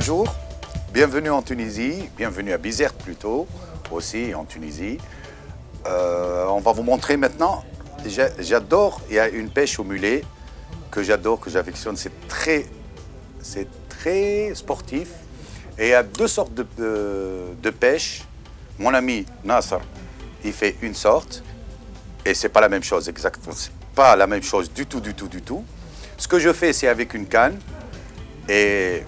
bonjour, bienvenue en Tunisie, bienvenue à Bizerte plutôt, aussi en Tunisie. On va vous montrer maintenant, j'adore, il y a une pêche au mulet que j'adore, que j'affectionne, c'est très sportif. Et il y a deux sortes de pêche. Mon ami Nasser, il fait une sorte, et c'est pas la même chose exactement, c'est pas la même chose du tout. Ce que je fais, c'est avec une canne, et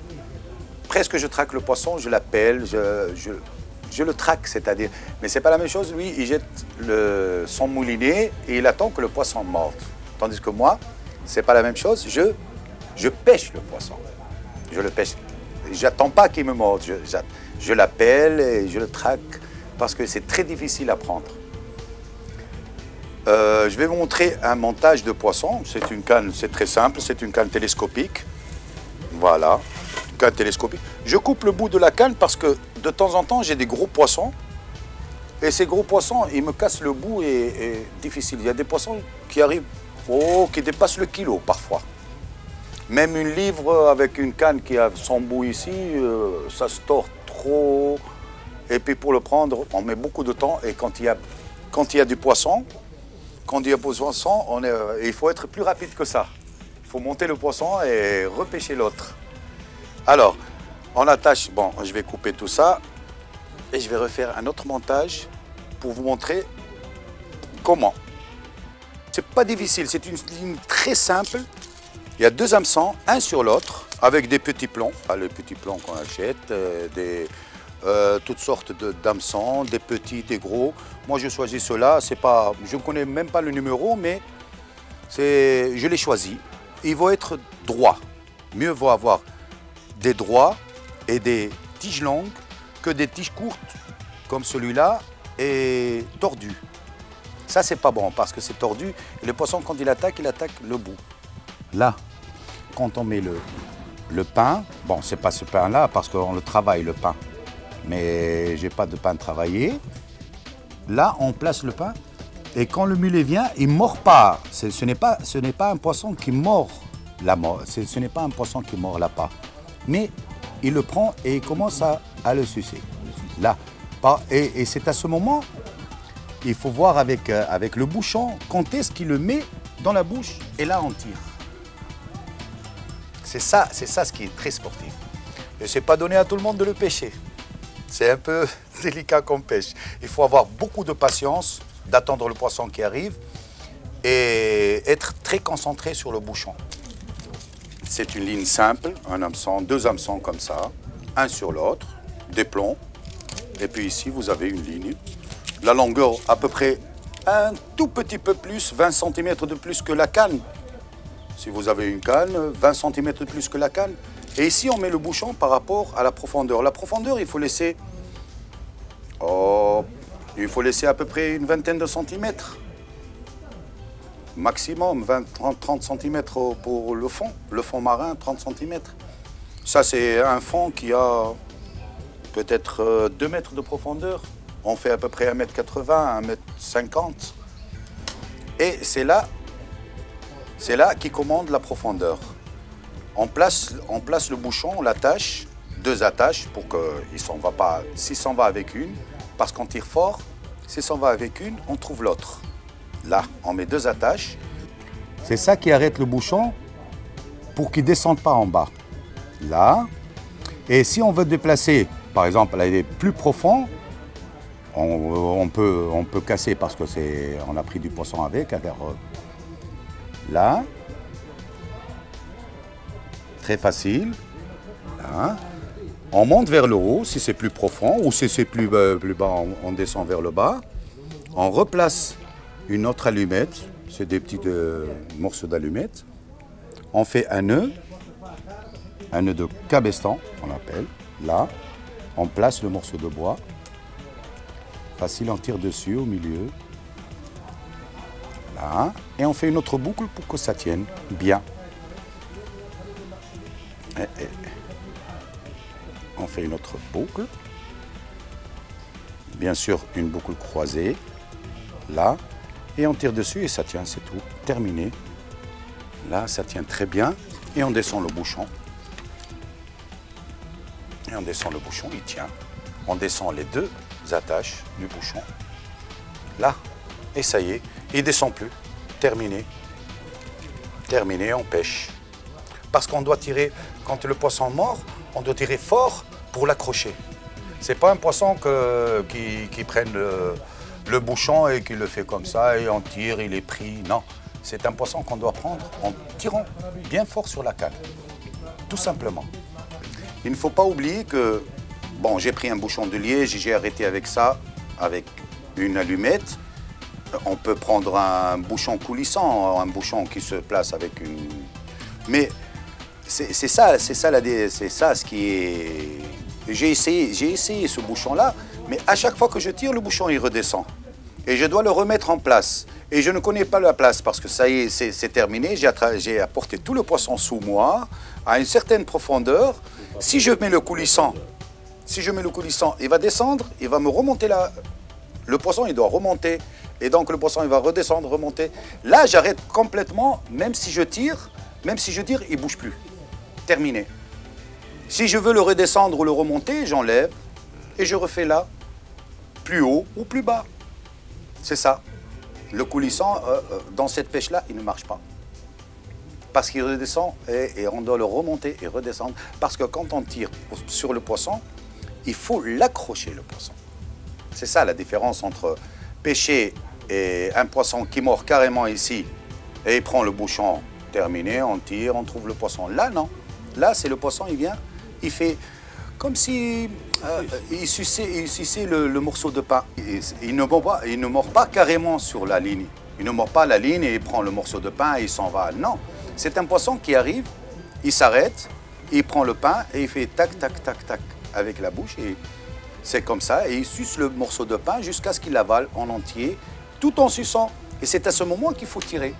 presque je traque le poisson, je l'appelle, je le traque, c'est-à-dire. Mais c'est pas la même chose, lui, il jette son moulinet et il attend que le poisson morde. Tandis que moi, c'est pas la même chose, je pêche le poisson. Je le pêche. J'attends pas qu'il me morde, je l'appelle et je le traque parce que c'est très difficile à prendre. Je vais vous montrer un montage de poisson. C'est une canne, c'est très simple, c'est une canne télescopique. Voilà, une canne télescopique. Je coupe le bout de la canne parce que de temps en temps, j'ai des gros poissons. Et ces gros poissons, ils me cassent le bout et difficile. Il y a des poissons qui arrivent, qui dépassent le kilo parfois. Même une livre avec une canne qui a son bout ici, ça se tord trop. Et puis pour le prendre, on met beaucoup de temps. Et quand il y a du poisson, il faut être plus rapide que ça. Il faut monter le poisson et repêcher l'autre. Alors, on attache, bon, je vais couper tout ça. Et je vais refaire un autre montage pour vous montrer comment. C'est pas difficile, c'est une ligne très simple. Il y a deux hameçons, un sur l'autre, avec des petits plombs. Les petits plombs qu'on achète, toutes sortes d'hameçons, des petits, des gros. Moi, je choisis ceux-là. Je ne connais même pas le numéro, mais je l'ai choisi. Ils vont être droits. Mieux vaut avoir des droits et des tiges longues que des tiges courtes, comme celui-là, et tordus. Ça, c'est pas bon, parce que c'est tordu. Et le poisson, quand il attaque le bout. Là, quand on met le pain, bon, c'est pas ce pain-là, parce qu'on le travaille, le pain. Mais j'ai pas de pain travaillé. Là, on place le pain, et quand le mulet vient, il ne mord pas. Ce n'est pas un poisson qui mord ce n'est pas un poisson qui mord l'appât. Mais il le prend et il commence à le sucer. Là. Et c'est à ce moment, il faut voir avec le bouchon quand est-ce qu'il le met dans la bouche et là on tire. C'est ça ce qui est très sportif. Et c'est pas donné à tout le monde de le pêcher. C'est un peu délicat comme pêche. Il faut avoir beaucoup de patience, d'attendre le poisson qui arrive et être très concentré sur le bouchon. C'est une ligne simple, un hameçon, deux hameçons comme ça, un sur l'autre, des plombs. Et puis ici, vous avez une ligne. La longueur, à peu près un tout petit peu plus, 20 cm de plus que la canne. Si vous avez une canne, 20 cm de plus que la canne. Et ici, on met le bouchon par rapport à la profondeur. La profondeur, il faut laisser à peu près une vingtaine de centimètres. Maximum 30 cm pour le fond marin, 30 cm. Ça, c'est un fond qui a peut-être 2 mètres de profondeur. On fait à peu près 1,80 m, 1,50 m. Et c'est là qui commande la profondeur. On place le bouchon, on l'attache, deux attaches pour qu'il ne s'en va pas. S'il s'en va avec une, parce qu'on tire fort, s'il s'en va avec une, on trouve l'autre. Là, on met deux attaches. C'est ça qui arrête le bouchon pour qu'il ne descende pas en bas. Là. Et si on veut déplacer, par exemple, là, il est plus profond, on peut casser parce que on a pris du poisson avec. Alors, là. Très facile. Là. On monte vers le haut si c'est plus profond ou si c'est plus bas, on descend vers le bas. On replace une autre allumette, c'est des petits morceaux d'allumettes. On fait un nœud de cabestan, on appelle. Là, on place le morceau de bois. Facile, on tire dessus, au milieu. Là, et on fait une autre boucle pour que ça tienne bien. On fait une autre boucle. Bien sûr, une boucle croisée. Là. Et on tire dessus et ça tient, c'est tout. Terminé. Là, ça tient très bien. Et on descend le bouchon. Et on descend le bouchon, il tient. On descend les deux attaches du bouchon. Là. Et ça y est, il ne descend plus. Terminé. Terminé, on pêche. Parce qu'on doit tirer, quand le poisson mord, on doit tirer fort pour l'accrocher. C'est pas un poisson qui prenne le bouchon et qui le fait comme ça et on tire, il est pris. Non, c'est un poisson qu'on doit prendre en tirant bien fort sur la canne. Tout simplement. Il ne faut pas oublier que, bon, j'ai pris un bouchon de liège, j'ai arrêté avec ça, avec une allumette. On peut prendre un bouchon coulissant, un bouchon qui se place avec une... Mais c'est ça ce qui est... J'ai essayé ce bouchon-là, mais à chaque fois que je tire, le bouchon, il redescend. Et je dois le remettre en place. Et je ne connais pas la place parce que ça y est, c'est terminé. J'ai apporté tout le poisson sous moi, à une certaine profondeur. Si je mets le coulissant, il va descendre, il va me remonter là. Le poisson, il doit remonter. Et donc, le poisson, il va redescendre, remonter. Là, j'arrête complètement, même si je tire, il ne bouge plus. Terminé. Si je veux le redescendre ou le remonter, j'enlève et je refais là, plus haut ou plus bas. C'est ça. Le coulissant, dans cette pêche-là, il ne marche pas. Parce qu'il redescend et on doit le remonter et redescendre. Parce que quand on tire sur le poisson, il faut l'accrocher, le poisson. C'est ça la différence entre pêcher et un poisson qui mord carrément ici et il prend le bouchon, terminé, on tire, on trouve le poisson. Là, non. Là, c'est le poisson, il vient, il fait comme si il suçait le morceau de pain. Il ne mord pas carrément sur la ligne. Il ne mord pas la ligne et il prend le morceau de pain et il s'en va. Non, c'est un poisson qui arrive, il s'arrête, il prend le pain et il fait tac, tac, tac, tac avec la bouche. Et c'est comme ça et il suce le morceau de pain jusqu'à ce qu'il l'avale en entier, tout en suçant. Et c'est à ce moment qu'il faut tirer.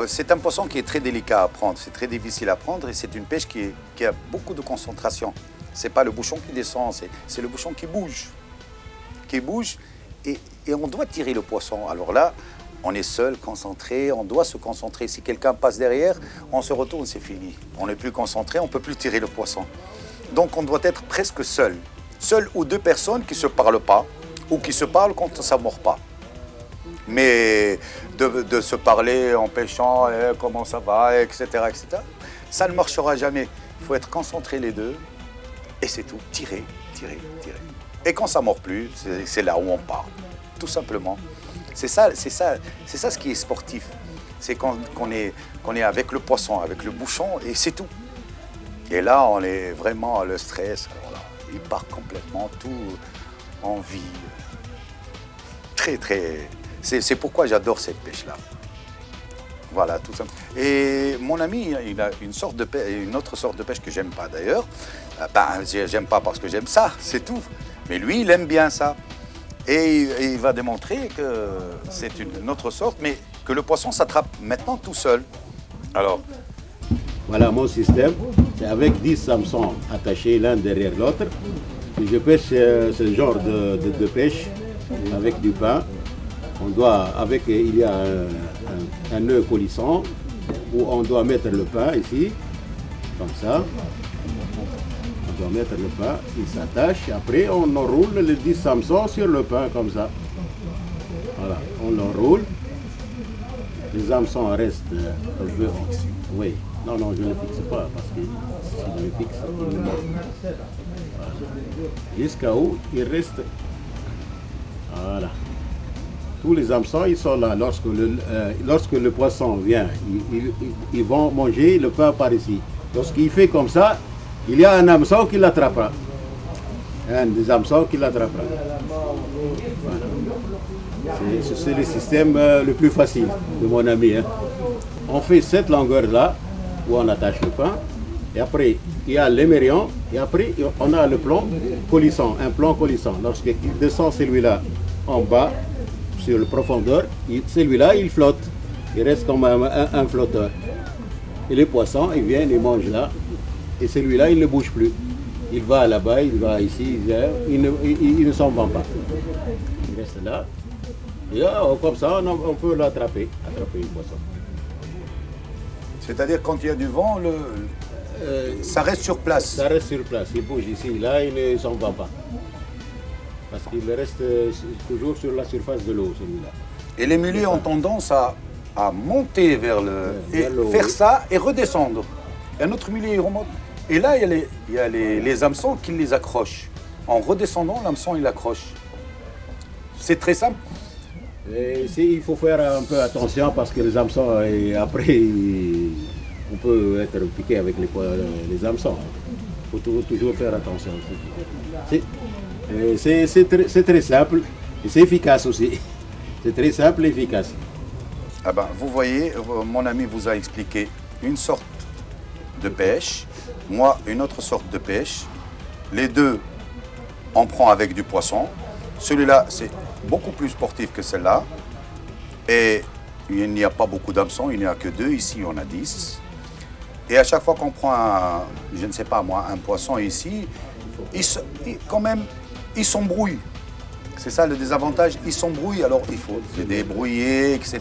C'est un poisson qui est très délicat à prendre, c'est très difficile à prendre et c'est une pêche qui a beaucoup de concentration. Ce n'est pas le bouchon qui descend, c'est le bouchon qui bouge. Et on doit tirer le poisson. Alors là, on est seul, concentré, on doit se concentrer. Si quelqu'un passe derrière, on se retourne, c'est fini. On n'est plus concentré, on ne peut plus tirer le poisson. Donc on doit être presque seul. Seul ou deux personnes qui ne se parlent pas ou qui se parlent quand ça ne mord pas. Mais de se parler en pêchant, comment ça va, etc., ça ne marchera jamais. Il faut être concentré les deux et c'est tout. Tirer, tirer, tirer. Et quand ça ne mord plus, c'est là où on part, tout simplement. C'est ça ce qui est sportif. C'est qu'on est avec le poisson, avec le bouchon et c'est tout. Et là, on est vraiment le stress. Alors là, il part complètement, tout en vie. Très, très... C'est pourquoi j'adore cette pêche-là. Voilà, tout simplement. Et mon ami, il a une autre sorte de pêche que j'aime pas d'ailleurs. Ben, j'aime pas parce que j'aime ça, c'est tout. Mais lui, il aime bien ça. Et il va démontrer que c'est une autre sorte, mais que le poisson s'attrape maintenant tout seul. Alors, voilà mon système. C'est avec 10 hameçons attachés l'un derrière l'autre. Je pêche ce genre de pêche avec du pain. Il y a un nœud coulissant où on doit mettre le pain ici, comme ça. On doit mettre le pain, il s'attache. Après, on enroule les 10 hameçons sur le pain, comme ça. Voilà, on l'enroule. Les hameçons restent oui. Non, je ne le fixe pas, parce que si je le fixe, il me mord. Voilà. Jusqu'à où il reste. Voilà. Tous les hameçons, ils sont là. Lorsque le poisson vient, ils vont manger le pain par ici. Lorsqu'il fait comme ça, il y a un hameçon qui l'attrapera. Un des hameçons qui l'attrapera. Voilà. C'est le système le plus facile de mon ami. Hein. On fait cette longueur-là, où on attache le pain. Et après, il y a l'émerion. Et après, on a le plomb coulissant, un plomb coulissant. Lorsqu'il descend celui-là en bas, sur la profondeur, celui-là, il flotte. Il reste comme un flotteur. Et les poissons, ils viennent, ils mangent là. Et celui-là, il ne bouge plus. Il va là-bas, il va ici, il ne s'en va pas. Il reste là. Et comme ça, on peut l'attraper, le poisson. c'est-à-dire quand il y a du vent, ça reste sur place. Ça reste sur place. Il bouge ici, là, il ne s'en va pas. Parce qu'il reste toujours sur la surface de l'eau, celui-là. Et les mulets ont tendance à monter vers faire ça et redescendre. Et un autre mulet, il remonte. Et là, il y a les hameçons qui les accrochent. En redescendant, l'hameçon, il accroche. C'est très simple. Il faut faire un peu attention parce que les hameçons, et après, on peut être piqué avec les hameçons. Il faut toujours faire attention. C'est très simple et c'est efficace aussi. C'est très simple et efficace. Ah ben, vous voyez, mon ami vous a expliqué une sorte de pêche, moi une autre sorte de pêche. Les deux, on prend avec du poisson. Celui-là, c'est beaucoup plus sportif que celle-là. Et il n'y a pas beaucoup d'hameçons, il n'y a que 2. Ici, on a 10. Et à chaque fois qu'on prend, je ne sais pas moi, un poisson ici, quand même, il s'embrouille. C'est ça le désavantage, il s'embrouille, alors il faut les débrouiller, etc.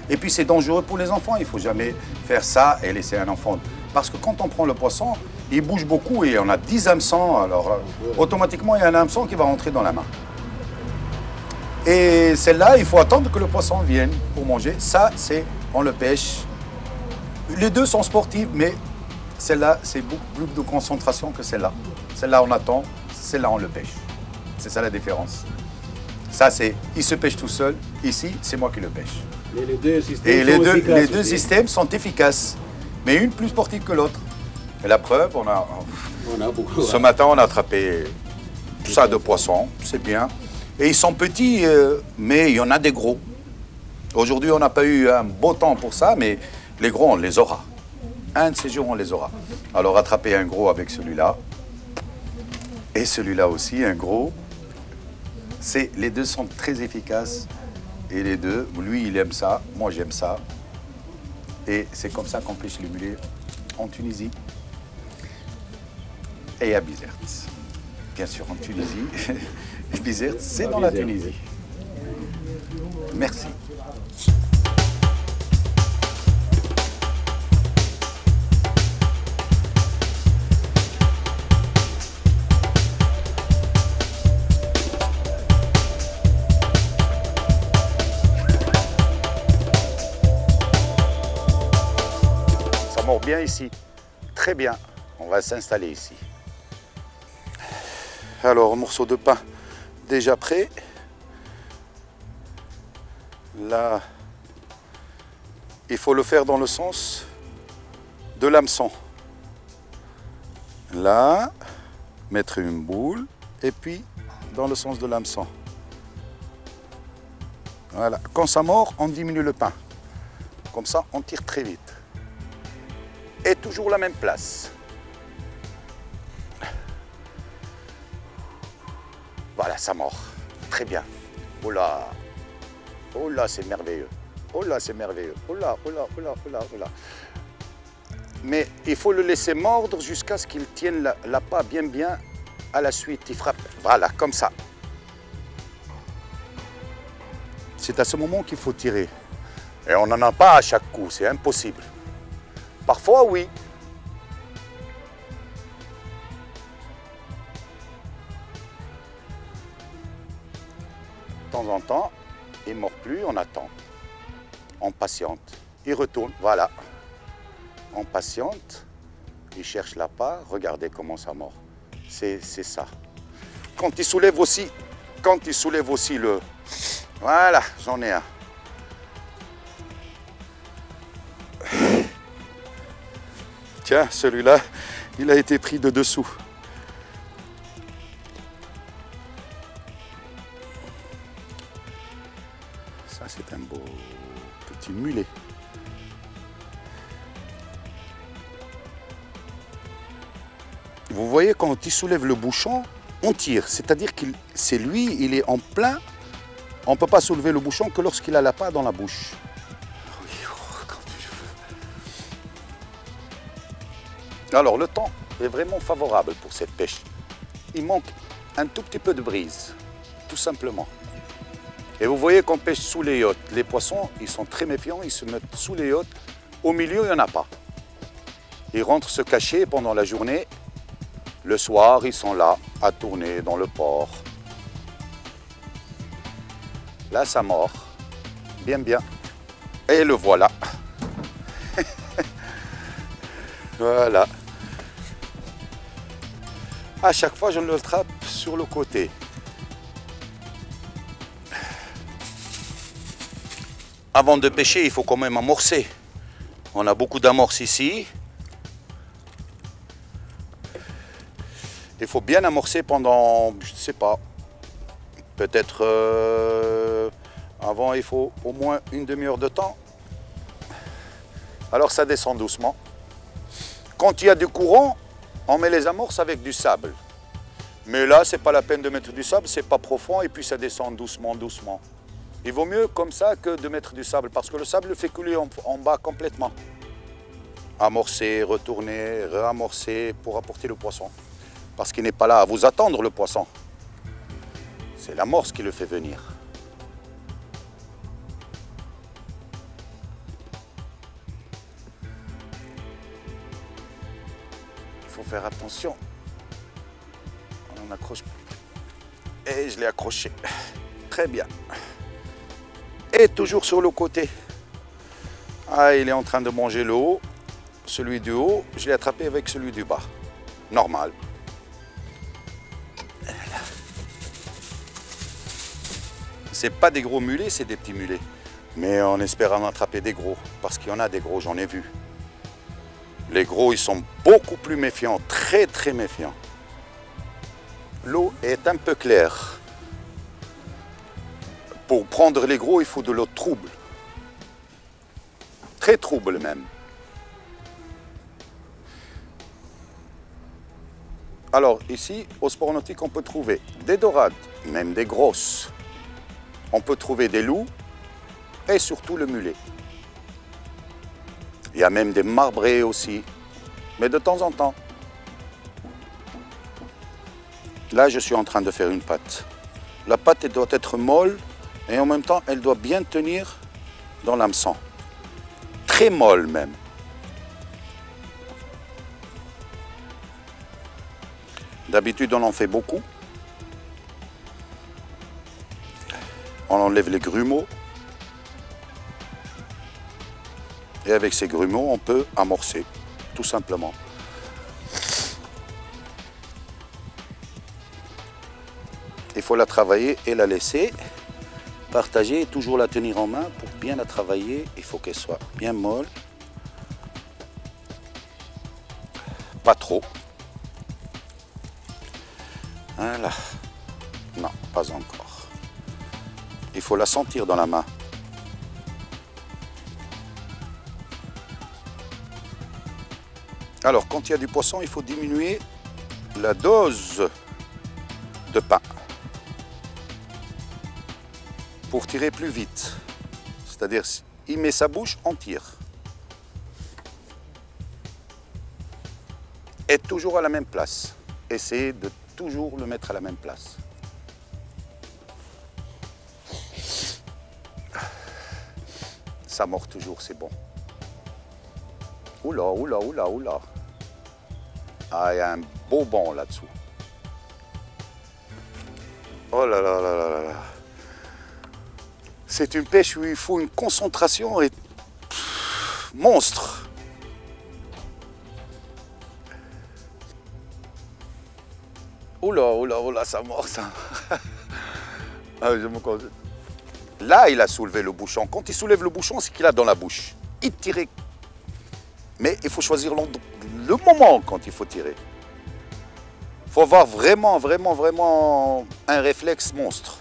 Et puis c'est dangereux pour les enfants, il ne faut jamais faire ça et laisser un enfant. Parce que quand on prend le poisson, il bouge beaucoup et on a 10 hameçons, alors automatiquement il y a un hameçon qui va rentrer dans la main. Et celle-là, il faut attendre que le poisson vienne pour manger. Ça, on le pêche. Les deux sont sportifs, mais celle-là, c'est beaucoup plus de concentration que celle-là. Celle-là, on attend, celle-là, on le pêche. C'est ça la différence. Ça, il se pêche tout seul. Ici, c'est moi qui le pêche. Et les deux systèmes les deux systèmes sont efficaces, mais une plus sportive que l'autre. Et la preuve, ce matin, on a attrapé ça de poissons, c'est bien. Et ils sont petits, mais il y en a des gros. Aujourd'hui, on n'a pas eu un beau temps pour ça, mais les gros, on les aura. Un de ces jours, on les aura. Alors, attraper un gros avec celui-là, et celui-là aussi, un gros. Les deux sont très efficaces. Et les deux, lui, il aime ça, moi, j'aime ça. Et c'est comme ça qu'on pêche les mulets en Tunisie et à Bizerte. Bien sûr, en Tunisie. Bizerte, c'est dans la Tunisie. Merci. Ça mord bien ici. Très bien. On va s'installer ici. Alors, morceau de pain déjà prêt. Là, il faut le faire dans le sens de l'hameçon. Là, mettre une boule et puis dans le sens de l'hameçon. Voilà. Quand ça mord, on diminue le pain. Comme ça, on tire très vite. Et toujours la même place. Voilà, ça mord. Très bien. Oh là, c'est merveilleux. Oh là, c'est merveilleux. Oh là, oh là, oh là, oh là, oh là. Mais il faut le laisser mordre jusqu'à ce qu'il tienne l'appât bien à la suite. Il frappe. Voilà, comme ça. C'est à ce moment qu'il faut tirer. Et on n'en a pas à chaque coup, c'est impossible. Parfois, oui. De temps en temps, il ne mord plus, on attend. On patiente. Il retourne, voilà. On patiente, il cherche l'appât, regardez comment ça mord. C'est ça. Quand il soulève aussi le... Voilà, j'en ai un. Tiens, celui-là, il a été pris de dessous. Ça, c'est un beau petit mulet. Vous voyez, quand il soulève le bouchon, on tire. C'est-à-dire que c'est lui, il est en plein. On ne peut pas soulever le bouchon que lorsqu'il a l'appât dans la bouche. Oui, quand je veux. Alors, le temps est vraiment favorable pour cette pêche. Il manque un tout petit peu de brise, tout simplement. Et vous voyez qu'on pêche sous les yachts. Les poissons, ils sont très méfiants, ils se mettent sous les yachts. Au milieu, il n'y en a pas. Ils rentrent se cacher pendant la journée. Le soir, ils sont là, à tourner dans le port. Là, ça mord. Bien, bien. Et le voilà. Voilà. À chaque fois, je le attrape sur le côté. Avant de pêcher, il faut quand même amorcer. On a beaucoup d'amorces ici. Il faut bien amorcer pendant, je ne sais pas, peut-être avant il faut au moins une demi-heure de temps. Alors ça descend doucement. Quand il y a du courant, on met les amorces avec du sable. Mais là, c'est pas la peine de mettre du sable, c'est pas profond et puis ça descend doucement, doucement. Il vaut mieux comme ça que de mettre du sable parce que le sable le fait couler en bas complètement. Amorcer, retourner, réamorcer pour apporter le poisson. Parce qu'il n'est pas là à vous attendre, le poisson. C'est l'amorce qui le fait venir. Il faut faire attention. On accroche. Et je l'ai accroché. Très bien. Et toujours sur le côté. Ah, il est en train de manger le haut. Celui du haut, je l'ai attrapé avec celui du bas. Normal. C'est pas des gros mulets, c'est des petits mulets. Mais en espérant attraper des gros, parce qu'il y en a des gros, j'en ai vu. Les gros, ils sont beaucoup plus méfiants, très très méfiants. L'eau est un peu claire. Pour prendre les gros, il faut de l'eau trouble. Très trouble même. Alors ici, au sport nautique, on peut trouver des dorades, même des grosses. On peut trouver des loups et surtout le mulet. Il y a même des marbrés aussi, mais de temps en temps. Là, je suis en train de faire une pâte. La pâte, elle doit être molle et en même temps, elle doit bien tenir dans l'hameçon. Très molle même. D'habitude, on en fait beaucoup. On enlève les grumeaux. Et avec ces grumeaux, on peut amorcer, tout simplement. Il faut la travailler et la laisser. Partager et toujours la tenir en main pour bien la travailler. Il faut qu'elle soit bien molle. Pas trop. Voilà. Non, pas encore. Il faut la sentir dans la main. Alors, quand il y a du poisson, il faut diminuer la dose de pain pour tirer plus vite. C'est-à-dire, il met sa bouche, on tire. Et toujours à la même place. Essayez de toujours le mettre à la même place. Ça mord toujours, c'est bon. Oula, oula, oula, oula. Ah, il y a un beau banc là-dessous. Oh là là là là là. C'est une pêche où il faut une concentration et monstre. Oula, oula, oula, ça mord, ça. Ah, je me concentre. Là, il a soulevé le bouchon. Quand il soulève le bouchon, c'est qu'il a dans la bouche. Il tire. Mais il faut choisir le moment quand il faut tirer. Il faut avoir vraiment, vraiment, vraiment un réflexe monstre.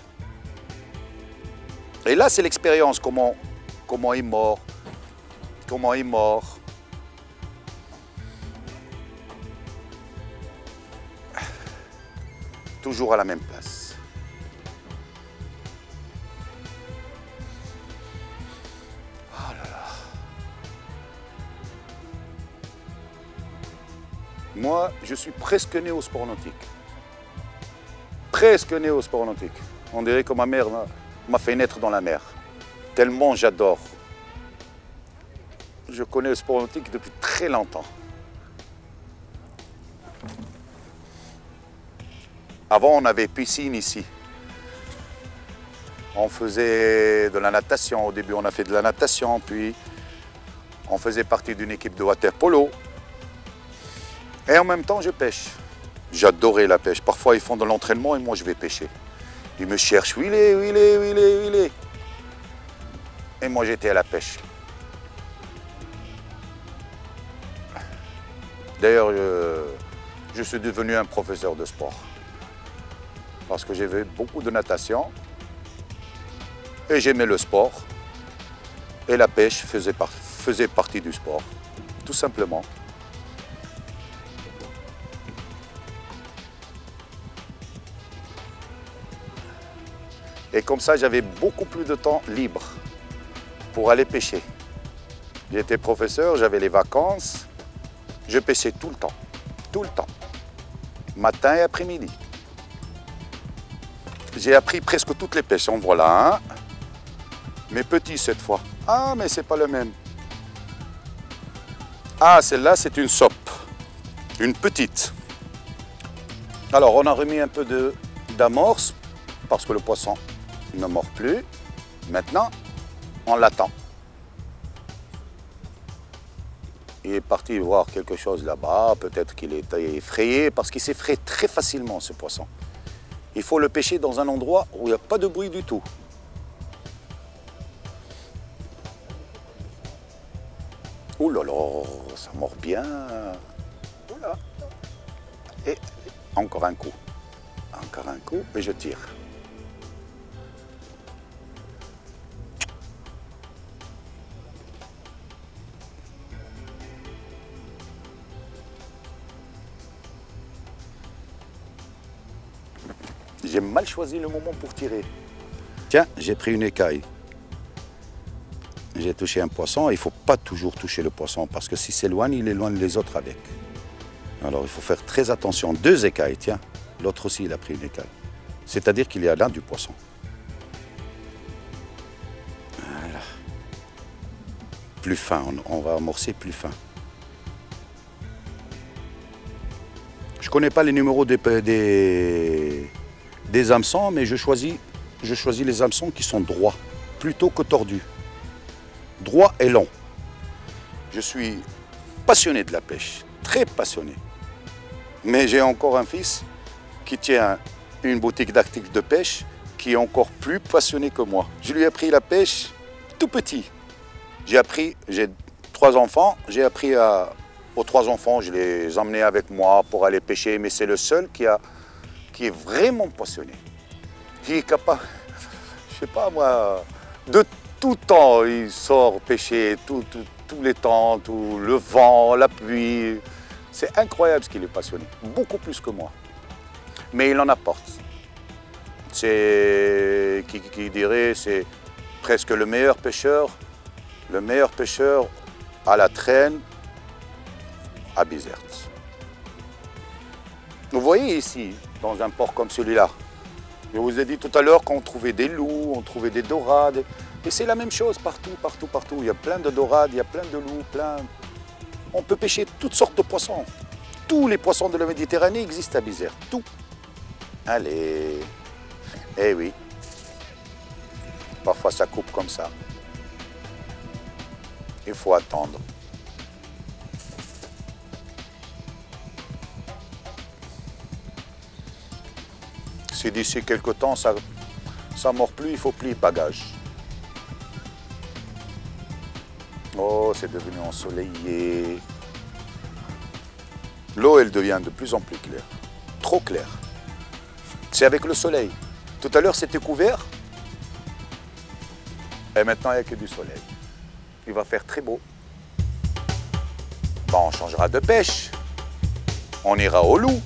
Et là, c'est l'expérience, comment il mord, comment il mord. Toujours à la même place. Oh là là. Moi, je suis presque né au sport nautique. Presque né au sport nautique. On dirait que ma mère m'a fait naître dans la mer. Tellement j'adore. Je connais le sport nautique depuis très longtemps. Avant, on avait piscine ici. On faisait de la natation. Au début, on a fait de la natation, puis on faisait partie d'une équipe de water polo. Et en même temps, je pêche. J'adorais la pêche. Parfois, ils font de l'entraînement et moi, je vais pêcher. Ils me cherchent, où il est, où il est, où il est, où il est. Et moi, j'étais à la pêche. D'ailleurs, je suis devenu un professeur de sport. Parce que j'ai fait beaucoup de natation. Et j'aimais le sport. Et la pêche faisait partie du sport. Tout simplement. Et comme ça, j'avais beaucoup plus de temps libre pour aller pêcher. J'étais professeur, j'avais les vacances. Je pêchais tout le temps. Tout le temps. Matin et après-midi. J'ai appris presque toutes les pêches. En voilà un. Mais petit cette fois. Ah, mais c'est pas le même. Ah, celle-là, c'est une sope. Une petite. Alors, on a remis un peu d'amorce parce que le poisson ne mord plus. Maintenant, on l'attend. Il est parti voir quelque chose là-bas. Peut-être qu'il est effrayé parce qu'il s'effraie très facilement, ce poisson. Il faut le pêcher dans un endroit où il n'y a pas de bruit du tout. Ouh là là, ça mord bien. Ouh là. Et encore un coup. Encore un coup et je tire. J'ai mal choisi le moment pour tirer. Tiens, j'ai pris une écaille. J'ai touché un poisson. Il ne faut pas toujours toucher le poisson parce que s'il s'éloigne, il éloigne les autres avec. Alors il faut faire très attention. 2 écailles, tiens. L'autre aussi, il a pris une écaille. C'est-à-dire qu'il y a là du poisson. Voilà. Plus fin, on va amorcer plus fin. Je ne connais pas les numéros des hameçons, mais je choisis les hameçons qui sont droits, plutôt que tordus. Droit et long. Je suis passionné de la pêche, très passionné. Mais j'ai encore un fils qui tient une boutique d'articles de pêche qui est encore plus passionné que moi. Je lui ai appris la pêche tout petit. J'ai 3 enfants, j'ai appris aux 3 enfants, je les emmenais avec moi pour aller pêcher, mais c'est le seul qui est vraiment passionné. Qui est capable, je sais pas moi, de tout temps, il sort pêcher, tous les temps, tout le vent, la pluie. C'est incroyable ce qu'il est passionné, beaucoup plus que moi. Mais il en apporte. C'est, qui dirait, c'est presque le meilleur pêcheur à la traîne à Bizerte. Vous voyez ici, dans un port comme celui-là, je vous ai dit tout à l'heure qu'on trouvait des loups, on trouvait des dorades. Et c'est la même chose partout, partout, partout. Il y a plein de dorades, il y a plein de loups, On peut pêcher toutes sortes de poissons. Tous les poissons de la Méditerranée existent à Bizerte, tout. Allez. Eh oui. Parfois ça coupe comme ça. Il faut attendre. Si d'ici quelque temps ça ne mord plus, il faut plier bagage. Oh, c'est devenu ensoleillé. L'eau, elle devient de plus en plus claire. Trop claire. C'est avec le soleil. Tout à l'heure, c'était couvert. Et maintenant, il n'y a que du soleil. Il va faire très beau. Bon, on changera de pêche. On ira au loup.